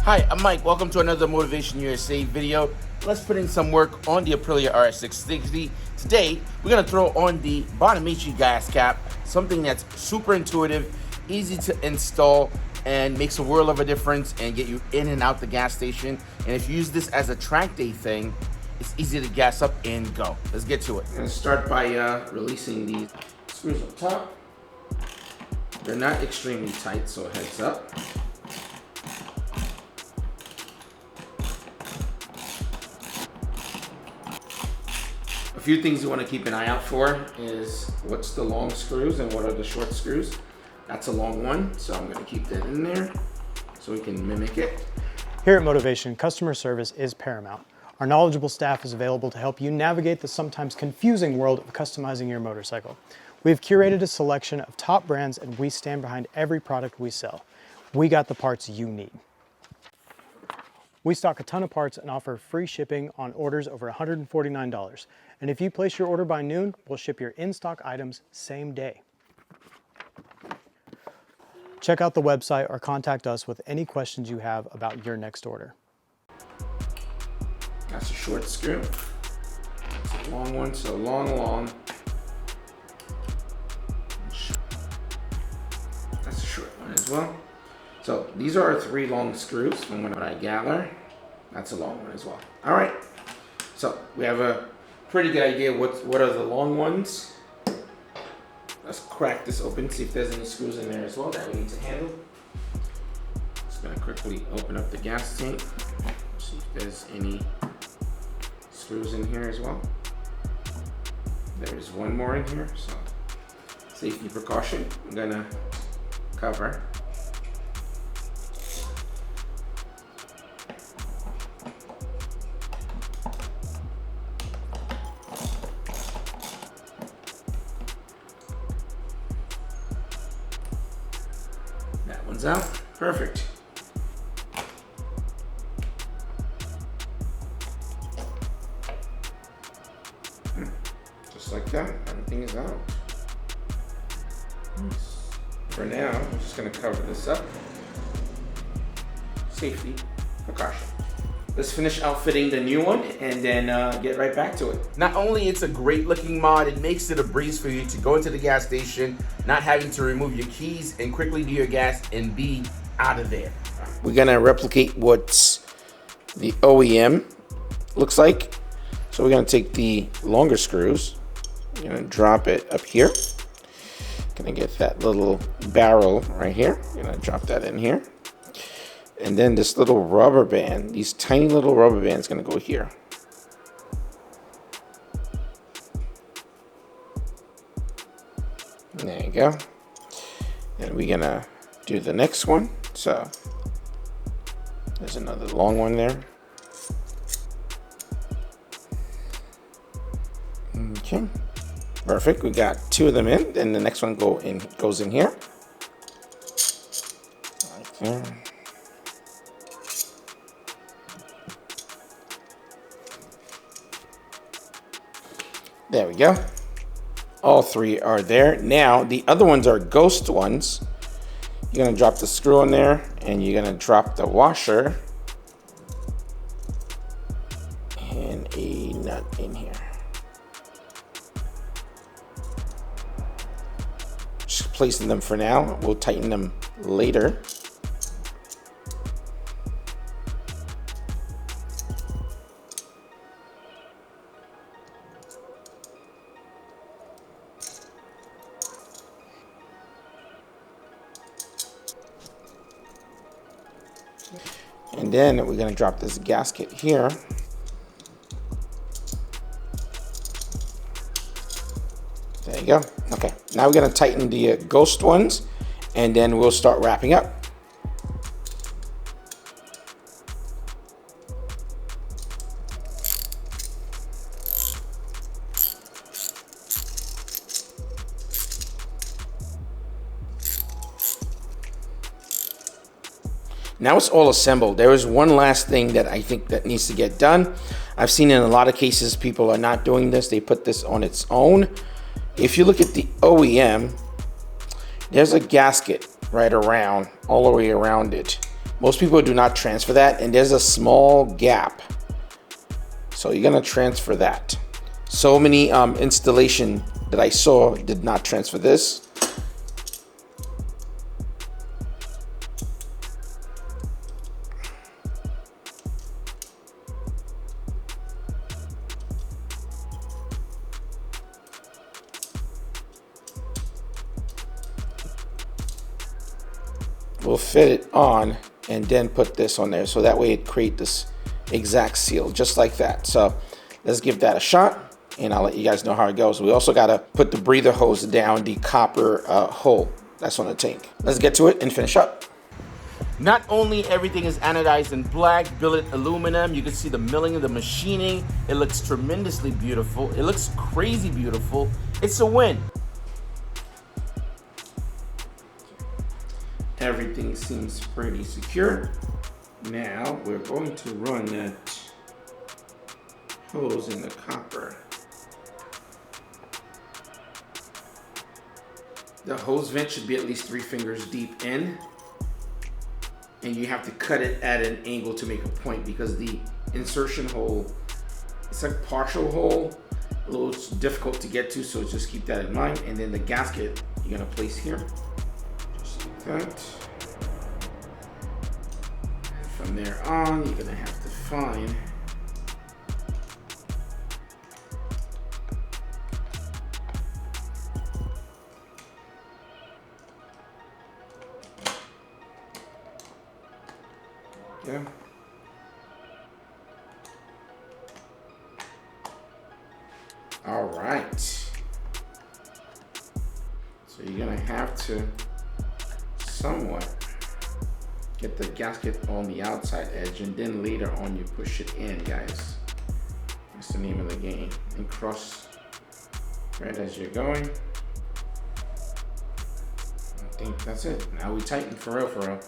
Hi, I'm Mike. Welcome to another Motivation USA video. Let's put in some work on the Aprilia Rs660. Today, we're gonna throw on the Bonamici gas cap, something that's super intuitive, easy to install, and makes a world of a difference and get you in and out the gas station. And if you use this as a track day thing, it's easy to gas up and go. Let's get to it. I'm gonna start by releasing these screws up top. They're not extremely tight, so heads up. A few things you want to keep an eye out for is what's the long screws and what are the short screws. That's a long one, so I'm going to keep that in there so we can mimic it. Here at Motivation, customer service is paramount. Our knowledgeable staff is available to help you navigate the sometimes confusing world of customizing your motorcycle. We've curated a selection of top brands and we stand behind every product we sell. We got the parts you need. We stock a ton of parts and offer free shipping on orders over $149. And if you place your order by noon, we'll ship your in-stock items same day. Check out the website or contact us with any questions you have about your next order. That's a short screw. That's a long one, so long. That's a short one as well. So these are our 3 long screws from what I gather. That's a long one as well. All right, so we have a pretty good idea what are the long ones. Let's crack this open, see if there's any screws in there as well that we need to handle. Just gonna quickly open up the gas tank, see if there's any screws in here as well. There's one more in here, so safety precaution. I'm gonna cover. That one's out. Perfect. Just like that, everything is out. For now, I'm just going to cover this up. Safety precaution. Let's finish outfitting the new one and then get right back to it. Not only it's a great looking mod, it makes it a breeze for you to go into the gas station, not having to remove your keys and quickly do your gas and be out of there. We're gonna replicate what the OEM looks like. So we're gonna take the longer screws, we're gonna drop it up here. Gonna get that little barrel right here, gonna drop that in here. And then this little rubber band, these tiny little rubber bands, gonna go here. There you go. And we're gonna do the next one. So there's another long one there. Okay, perfect. We got 2 of them in. Then the next one goes in here. Right there. There we go. All 3 are there. Now, the other ones are ghost ones. You're gonna drop the screw in there and you're gonna drop the washer and a nut in here. Just placing them for now. We'll tighten them later. And then we're going to drop this gasket here. There you go. Okay, now we're going to tighten the ghost ones and then we'll start wrapping up. Now it's all assembled. There is one last thing that I think that needs to get done. I've seen in a lot of cases people are not doing this. They put this on its own. If you look at the OEM, there's a gasket right around, all the way around it. Most people do not transfer that, and there's a small gap. So you're gonna transfer that. So many installation that I saw did not transfer this. We'll fit it on and then put this on there, so that way it creates this exact seal, just like that. So let's give that a shot, and I'll let you guys know how it goes. We also gotta put the breather hose down the copper hole that's on the tank. Let's get to it and finish up. Not only everything is anodized in black, billet aluminum, you can see the milling of the machining. It looks tremendously beautiful. It looks crazy beautiful. It's a win. Everything seems pretty secure. Now we're going to run that hose in the copper. The hose vent should be at least 3 fingers deep in, and you have to cut it at an angle to make a point, because the insertion hole, it's like partial hole, a little difficult to get to, so just keep that in mind. And then the gasket you're gonna place here. That. From there on, you're gonna have to find all right. So you're gonna have to somewhat get the gasket on the outside edge, and then later on you push it in, guys. That's the name of the game. And cross right as you're going. I think that's it. Now we tighten for real, for real.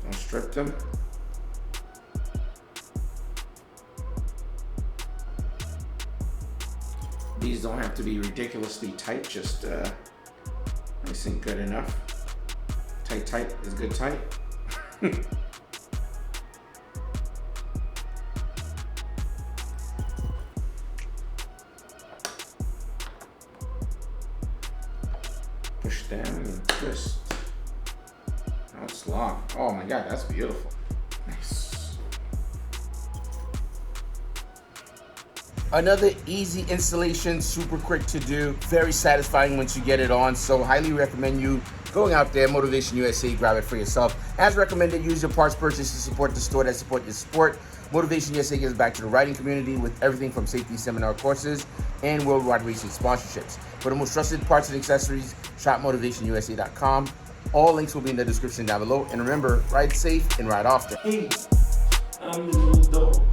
Don't strip them. These don't have to be ridiculously tight, just nice and good enough. Tight is good tight. Push down and twist. Now it's locked. Oh my God, that's beautiful. Nice. Another easy installation, super quick to do, very satisfying once you get it on. So highly recommend you going out there, Motivation USA, grab it for yourself. As recommended, use your parts purchase to support the store that support your sport. Motivation USA gives back to the riding community with everything from safety seminar courses and worldwide racing sponsorships. For the most trusted parts and accessories, shop MotivationUSA.com. All links will be in the description down below. And remember, ride safe and ride often. Hey, I'm the little dog.